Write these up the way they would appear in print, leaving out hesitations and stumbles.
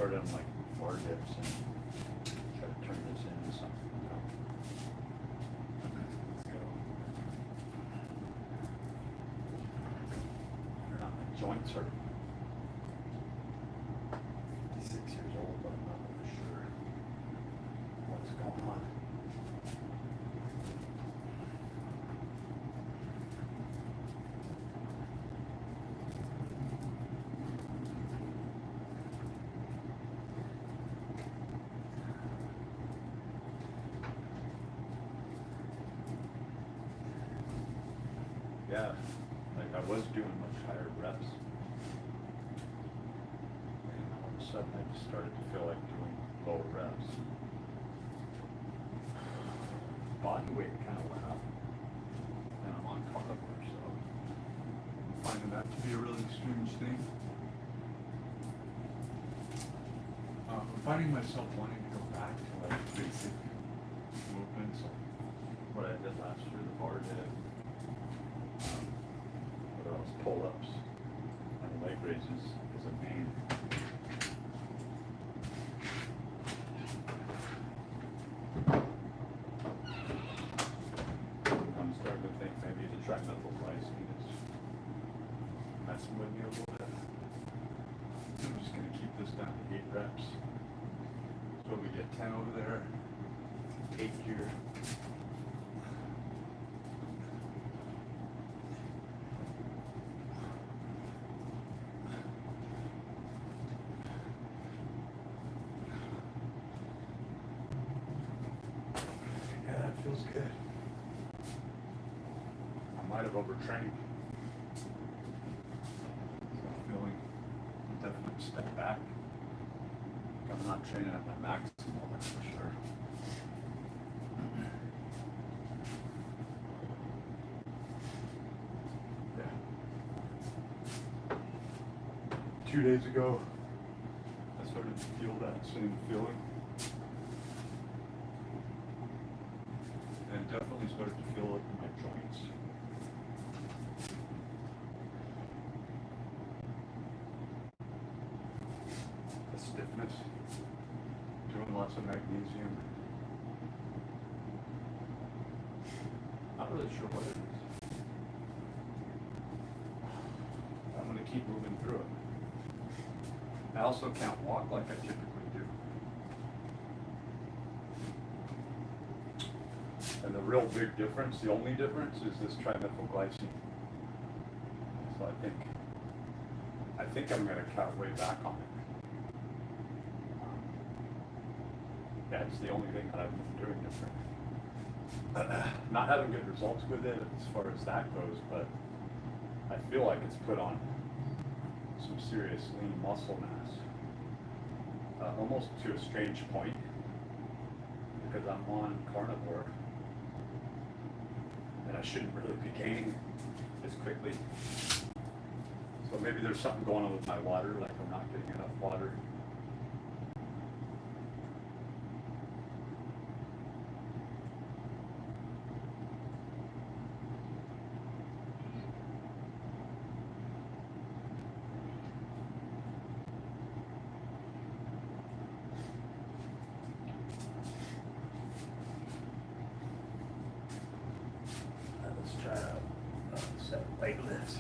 started on like bar dips and try to turn this into something. Let's go. Or not, my joints are 6 years old, but I'm not really sure what's going on. Yeah, like I was doing much higher reps. And all of a sudden I just started to feel like doing lower reps. Body weight kind of went up. And I'm on carnivore, so I'm finding that to be a really strange thing. I'm finding myself wanting to go back to like basic movements, like what I did last year, the bar dip. What else? Pull-ups and leg raises is a main. I'm starting to think maybe the trimethylglycine is messing with me a little bit. I'm just going to keep this down to 8 reps. So we get 10 over there, 8 here. Feels good. I might have overtrained. So I'm feeling a definite step back. I'm not training at my maximum, that's for sure. Yeah. 2 days ago, I started to feel that same feeling. And definitely started to feel it in my joints. The stiffness, doing lots of magnesium. Not really sure what it is. I'm going to keep moving through it. I also can't walk like I typically do. And the real big difference, the only difference, is this trimethylglycine. So I think I'm going to cut way back on it. That's the only thing that I've been doing different. Not having good results with it as far as that goes, but I feel like it's put on some serious lean muscle mass. Almost to a strange point, because I'm on carnivore. And I shouldn't really be gaining as quickly. So maybe there's something going on with my water, like I'm not getting enough water. Let's try to set leg lifts.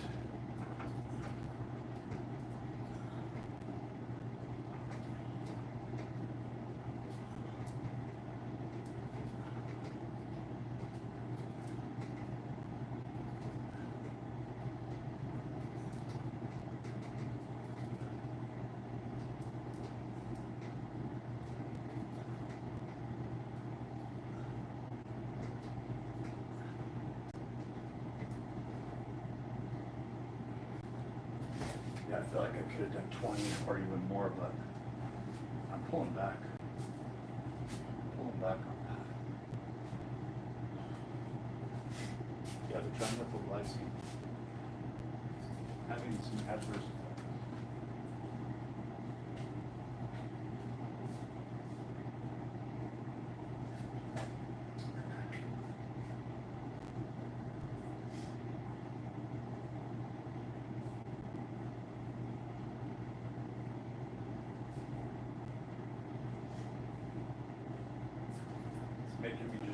Yeah, I feel like I could have done 20 or even more, but I'm pulling back. Pulling back on that. Yeah, the trimethylglycine having some adverse effects.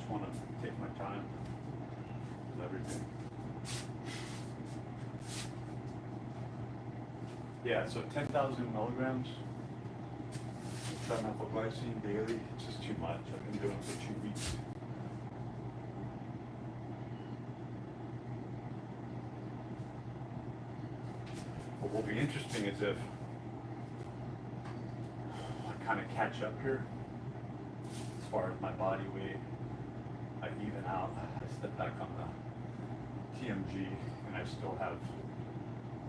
want to take my time with everything. Yeah, so 10,000 milligrams of trimethylglycine daily, it's just too much. I've been doing it for 2 weeks. What will be interesting is if I kind of catch up here as far as my body weight, I even out, I step back on the TMG, and I still have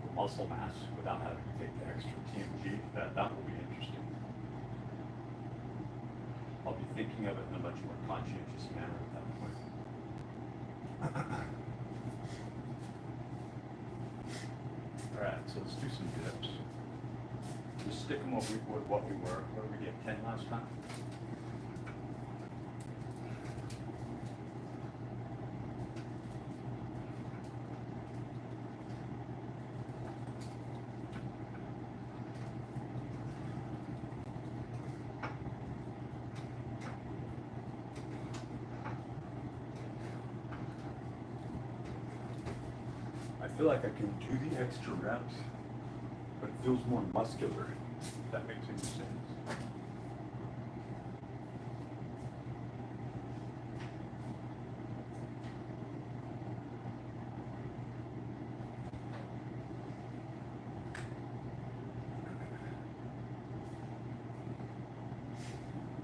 the muscle mass without having to take the extra TMG. That will be interesting. I'll be thinking of it in a much more conscientious manner at that point. All right, so let's do some dips. Just stick them with what we were. What did we get, 10 last time? I feel like I can do the extra reps, but it feels more muscular, if that makes any sense.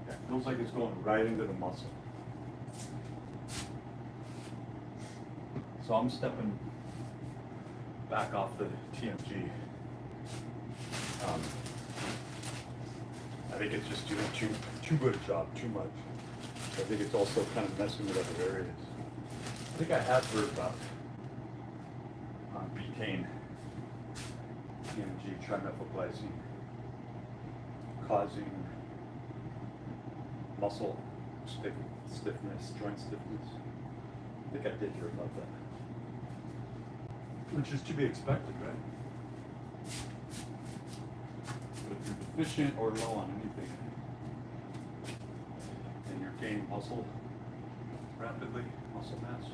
Yeah, it feels like it's going right into the muscle. So I'm stepping back off the TMG. I think it's just doing too good a job, too much. I think it's also kind of messing with other areas. I think I have heard about betaine, TMG, trimethylglycine, causing muscle stiffness, joint stiffness. I think I did hear about that. Which is to be expected, right? But if you're deficient or low on anything, and you're gaining muscle rapidly, muscle mass,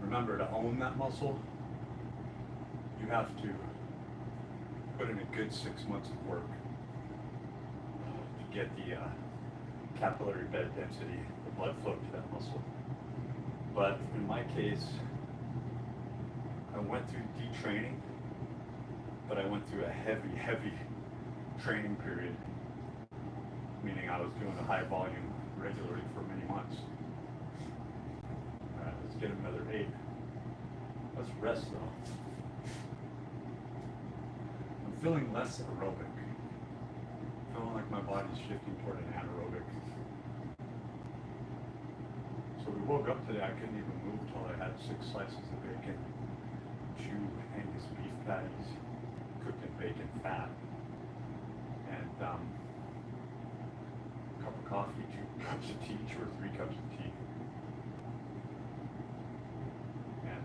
remember to own that muscle, you have to put in a good 6 months of work to get the capillary bed density, the blood flow to that muscle. But in my case, I went through detraining, but I went through a heavy training period, meaning I was doing a high volume regularly for many months. All right, let's get another 8. Let's rest though. I'm feeling less aerobic. I'm feeling like my body's shifting toward an anaerobic. So we woke up today, I couldn't even move until I had 6 slices of bacon, 2 Angus beef patties, cooked in bacon fat, and a cup of coffee, 2 cups of tea, 2 or 3 cups of tea. And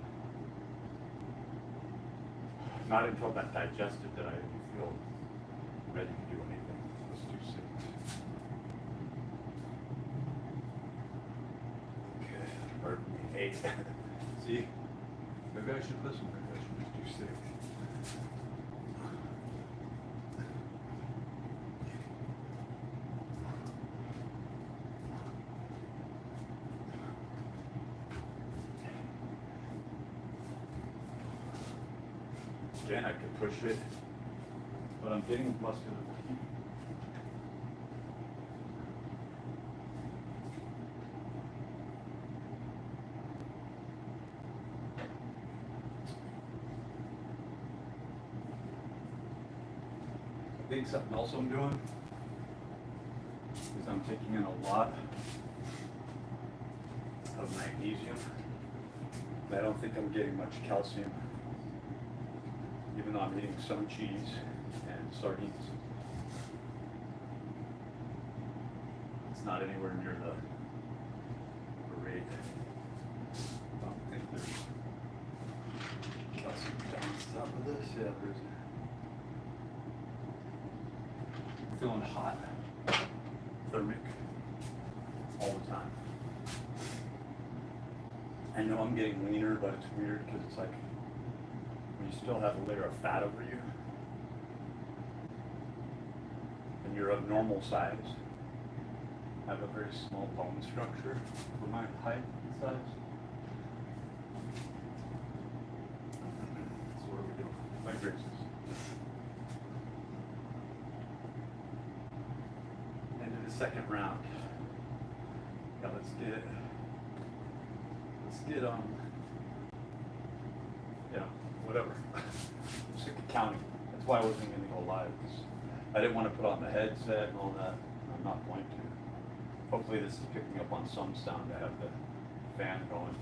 not until that digested did I even feel ready to do anything. Let's do 6. Or 8. See? Maybe I should listen. Maybe I should just do 6. Again, I could push it, but I'm getting muscular. I think something else I'm doing is I'm taking in a lot of magnesium. I don't think I'm getting much calcium, even though I'm eating some cheese and sardines. It's not anywhere near the rate. I don't think there's calcium on top of this. Yeah, there's. Feeling hot, thermic. all the time. I know I'm getting leaner, but it's weird because it's like when you still have a layer of fat over you and you're of normal size. I have a very small bone structure for my height and size. So what are we doing? My braces. Into the second round. Yeah, let's get whatever. I'm sick of counting. That's why I wasn't going to go live, because I didn't want to put on the headset and all that. I'm not going to. Hopefully this is picking up on some sound. I have the fan going.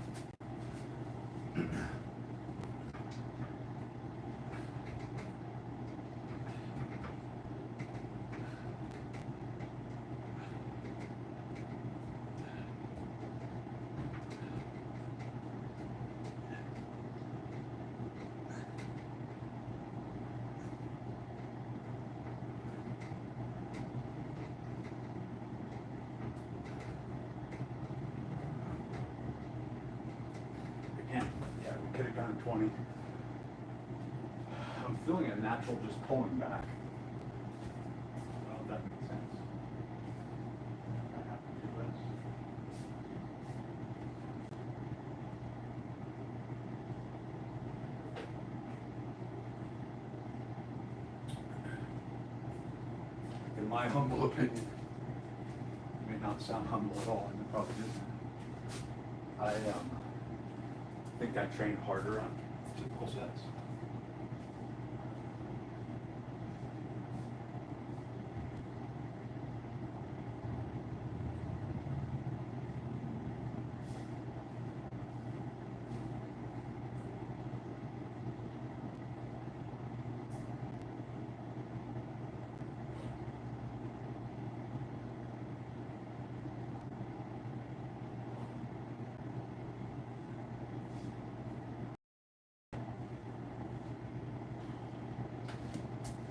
Again, yeah, we could have gone 20. I'm feeling a natural just pulling back. Well, that makes sense. I have to do this. In my humble opinion, it may not sound humble at all, and it probably isn't. I think I train harder on typical sets.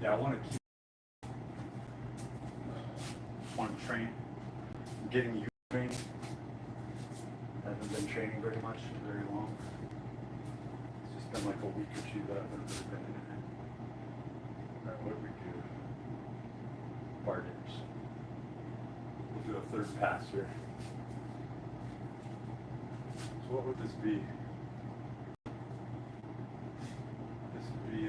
Yeah, I want to train, getting you trained. I haven't been training very much, very long. It's just been like a week or two that I've really been in it. Alright, what do we do? Bar dips. We'll do a third pass here. So what would this be? This would be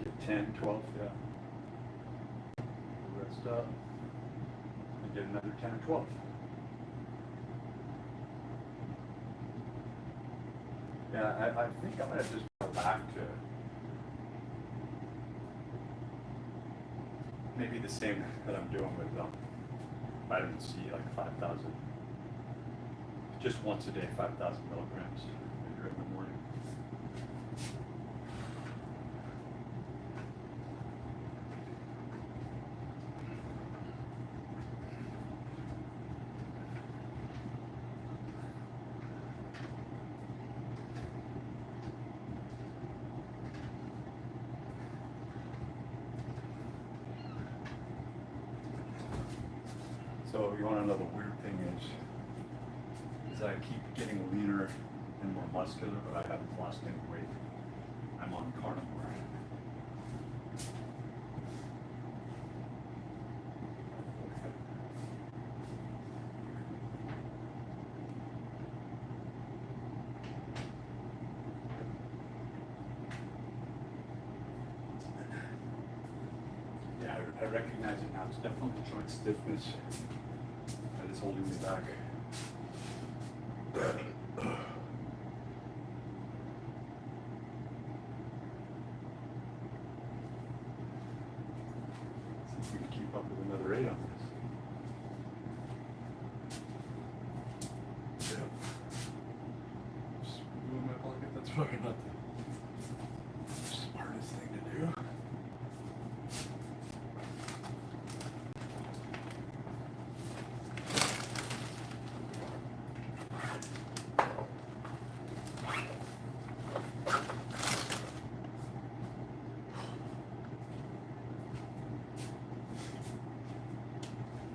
get 10, 12, yeah. Rest up. And get another 10 or 12. Yeah, I think I'm going to just go back to maybe the same that I'm doing with vitamin C, like 5,000. Just once a day, 5,000 milligrams in the morning. So you want to know the weird thing is I keep getting leaner and more muscular, but I haven't lost any weight. I'm on carnivore. Yeah, I recognize it now. It's definitely joint stiffness that is holding me back. See if we can keep up with another 8 on this. Yep. Just move my pocket. That's probably not the smartest thing to do.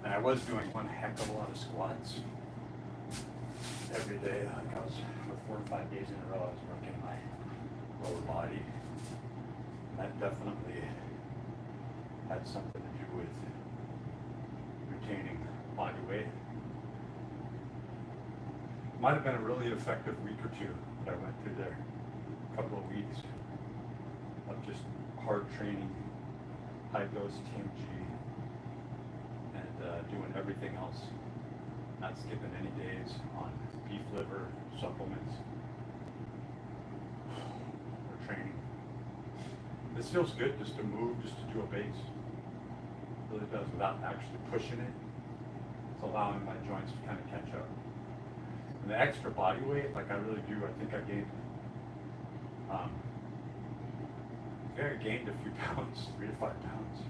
And I was doing one heck of a lot of squats every day. Like I was, for 4 or 5 days in a row, I was working my lower body. And that definitely had something to do with retaining body weight. Might have been a really effective week or two that I went through there. A couple of weeks of just hard training, high dose TMG, and doing everything else. Not skipping any days on beef liver, supplements, or training. This feels good just to move, just to do a base. It really does, without actually pushing it. It's allowing my joints to kind of catch up. And the extra body weight, like I really do, I think I gained, I gained a few pounds, 3 to 5 pounds.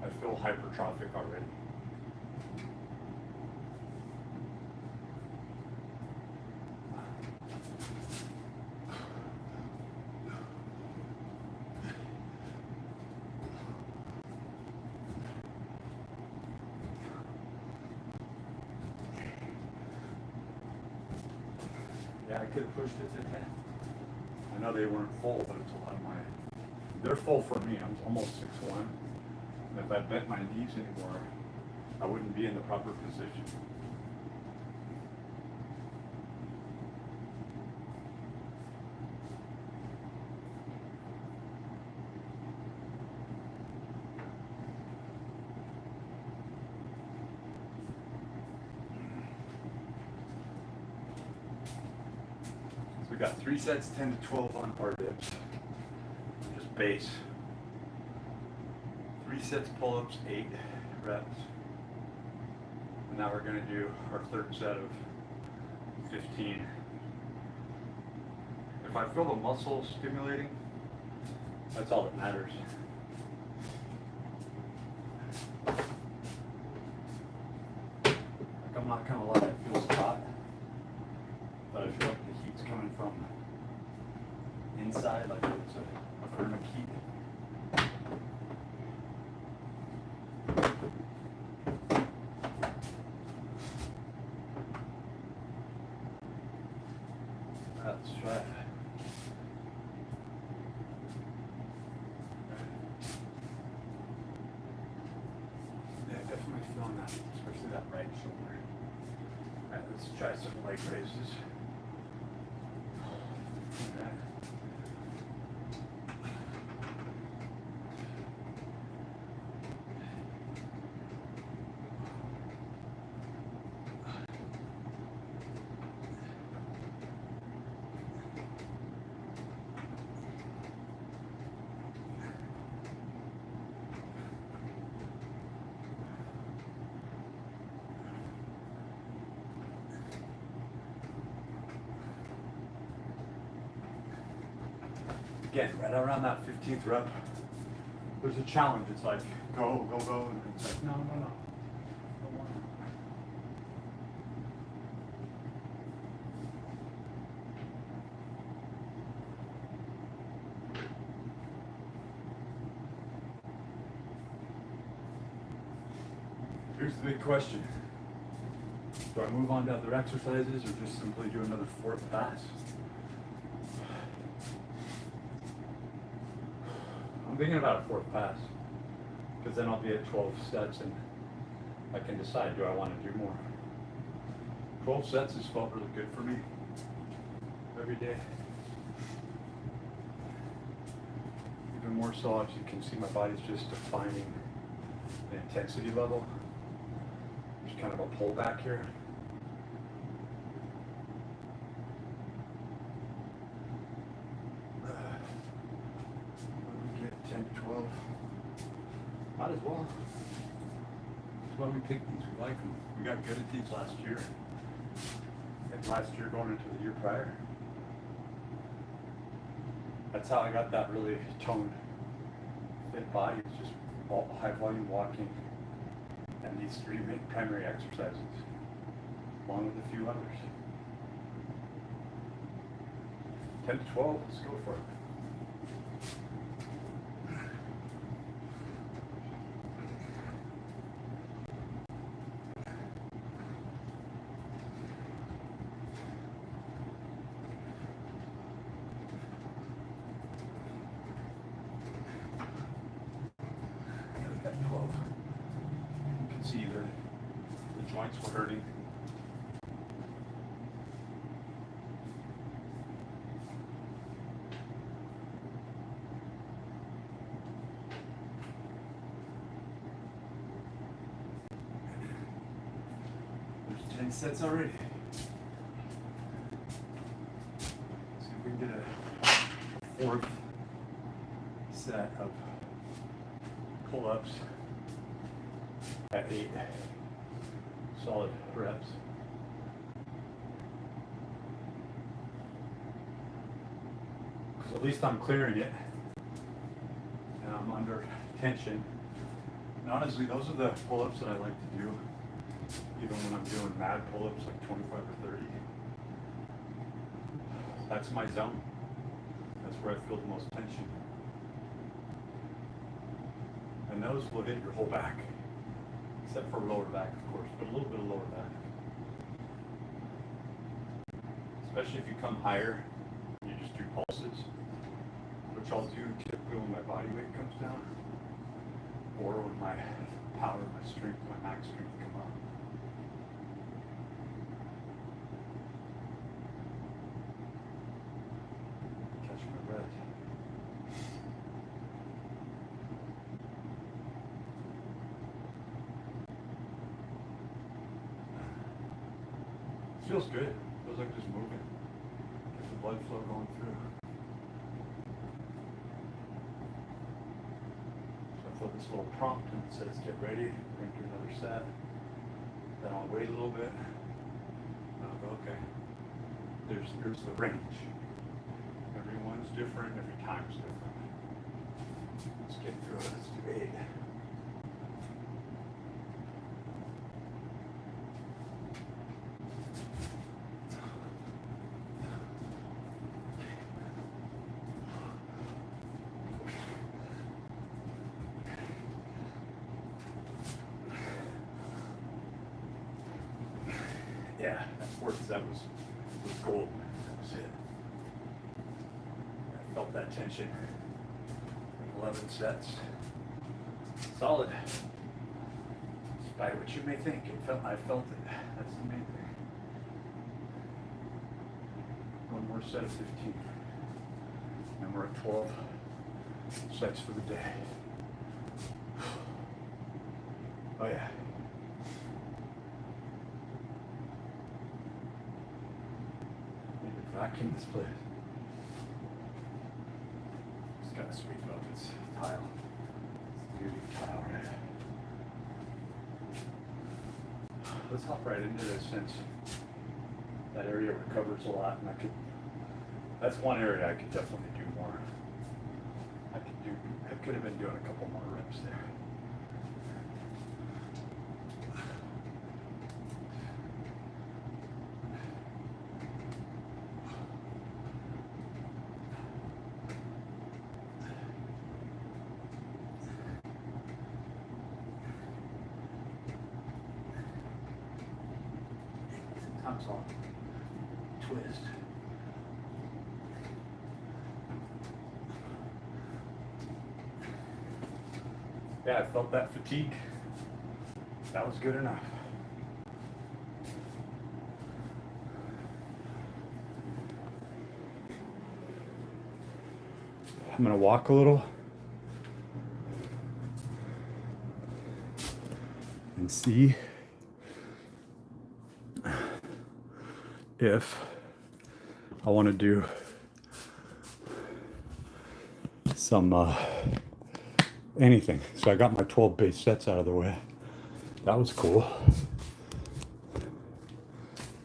I feel hypertrophic already. Yeah, I could have pushed it to 10. I know they weren't full, but it's a lot of my, they're full for me. I'm almost 6'1". And if I bent my knees anymore, I wouldn't be in the proper position. So we got 3 sets, 10 to 12 on bar dips. Just base. 3 sets pull-ups, 8 reps. And now we're going to do our 3rd set of 15. If I feel the muscle stimulating, that's all that matters. Like, I'm not going to lie, it feels hot, but I feel like the heat's coming from inside, like it's a thermic heat. Let's try it. Yeah, definitely feeling that, especially that right shoulder. Alright, let's try some leg raises. Okay. Again, right around that 15th rep, there's a challenge. It's like, go, go, go. And it's like, no, no, no. Don't want it. Here's the big question. Do I move on to other exercises or just simply do another 4th pass? I'm thinking about a 4th pass, because then I'll be at 12 sets and I can decide, do I want to do more? 12 sets has felt really good for me every day. Even more so, as you can see, my body's just defining the intensity level. There's kind of a pullback here. Might as well. That's why we picked these. We like them. We got good at these last year. And last year going into the year prior. That's how I got that really toned, fit body. It's just all high volume walking and these 3 primary exercises, along with a few others. 10 to 12, let's go for it. Got 12. You can see the joints were hurting. There's 10 sets already. See if we can get a fourth set of pull-ups at 8 solid reps. Because at least I'm clearing it and I'm under tension. And honestly, those are the pull-ups that I like to do, even when I'm doing mad pull-ups like 25 or 30. That's my zone. That's where I feel the most tension. And those will hit your whole back, except for lower back, of course, but a little bit of lower back. Especially if you come higher, you just do pulses, which I'll do typically when my body weight comes down, or when my power, my strength, my max strength come up. Catch my breath. Feels good. Feels like just moving. Get the blood flow going through. So I feel this little prompt and it says get ready, bring through another set. Then I'll wait a little bit. And I'll go, okay. Here's the range. Everyone's different, every time's different. Let's get through it. Let's do 8. Yeah, that was gold. That was it. I felt that tension. 11 sets. Solid. Despite what you may think, I felt it. That's the main thing. One more set of 15. And we're at 12 sets for the day. Oh yeah. Vacuum this place. Just gotta sweep up its tile. It's beauty tile, right? Let's hop right into this since that area recovers a lot, and that's one area I could definitely do more. I could have been doing a couple more reps there. Sometimes I'll twist. Yeah, I felt that fatigue. That was good enough. I'm gonna walk a little and see if I want to do some anything. So I got my 12 base sets out of the way. That was cool.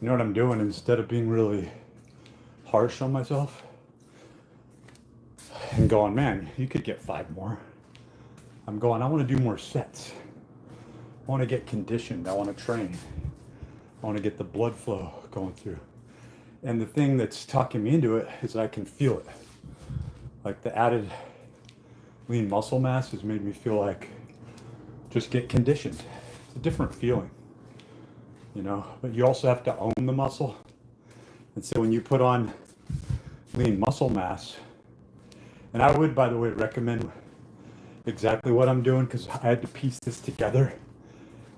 You know what I'm doing? Instead of being really harsh on myself and going, man, you could get 5 more. I'm going, I want to do more sets. I want to get conditioned. I want to train. I want to get the blood flow going through. And the thing that's talking me into it is I can feel it. Like the added lean muscle mass has made me feel like just get conditioned. It's a different feeling, you know, but you also have to own the muscle. And so when you put on lean muscle mass, and I would, by the way, recommend exactly what I'm doing because I had to piece this together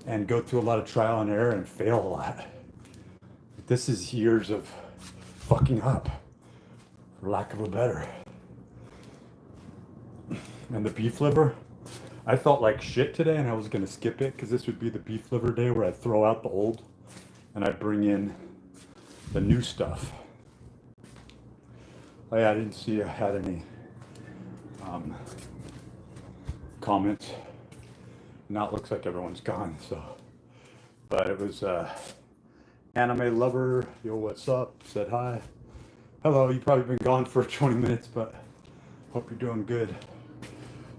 and go through a lot of trial and error and fail a lot. This is years of fucking up, for lack of a better. And the beef liver, I felt like shit today and I was gonna skip it because this would be the beef liver day where I throw out the old and I bring in the new stuff. Oh yeah, I didn't see I had any comments. Now it looks like everyone's gone, so. But it was anime lover, yo, what's up? Said hi. Hello, you've probably been gone for 20 minutes, but hope you're doing good.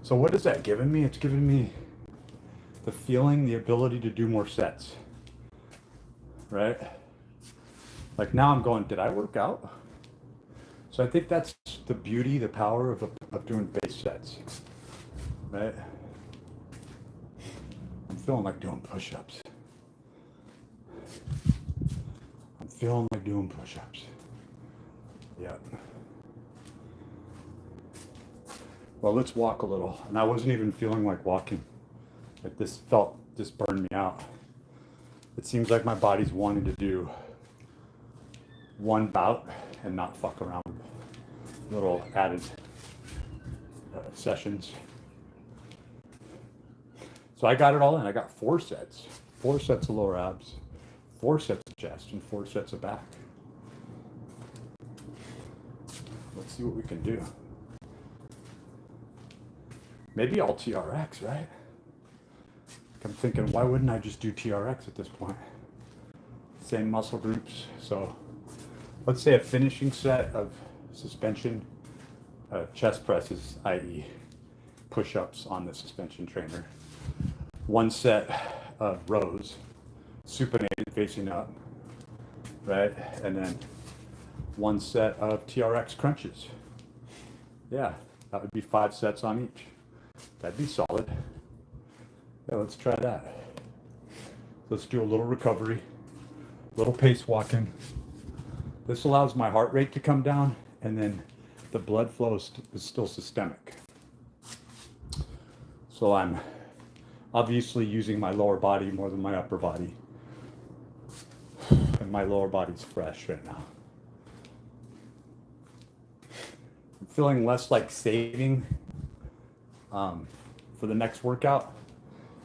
So what is that giving me? It's giving me the feeling, the ability to do more sets, right? Like now I'm going, did I work out? So I think that's the beauty, the power of doing base sets, right? I'm feeling like doing push-ups. I'm feeling like doing push-ups. Yeah. Well, let's walk a little. And I wasn't even feeling like walking. Like this burned me out. It seems like my body's wanting to do one bout and not fuck around with little added sessions. So I got it all in. I got 4 sets. 4 sets of lower abs, 4 sets of chest, and 4 sets of back. Let's see what we can do. Maybe all TRX, right? I'm thinking, why wouldn't I just do TRX at this point? Same muscle groups. So let's say a finishing set of suspension chest presses, i.e. push-ups on the suspension trainer. 1 set of rows, supinated facing up, right? And then 1 set of TRX crunches. Yeah, that would be 5 sets on each. That'd be solid. Yeah, let's try that. Let's do a little recovery, little pace walking. This allows my heart rate to come down, and then the blood flow is still systemic. So I'm obviously using my lower body more than my upper body. And my lower body's fresh right now. I'm feeling less like saving for the next workout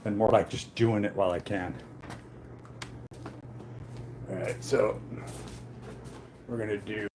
and more like just doing it while I can. All right, so we're gonna do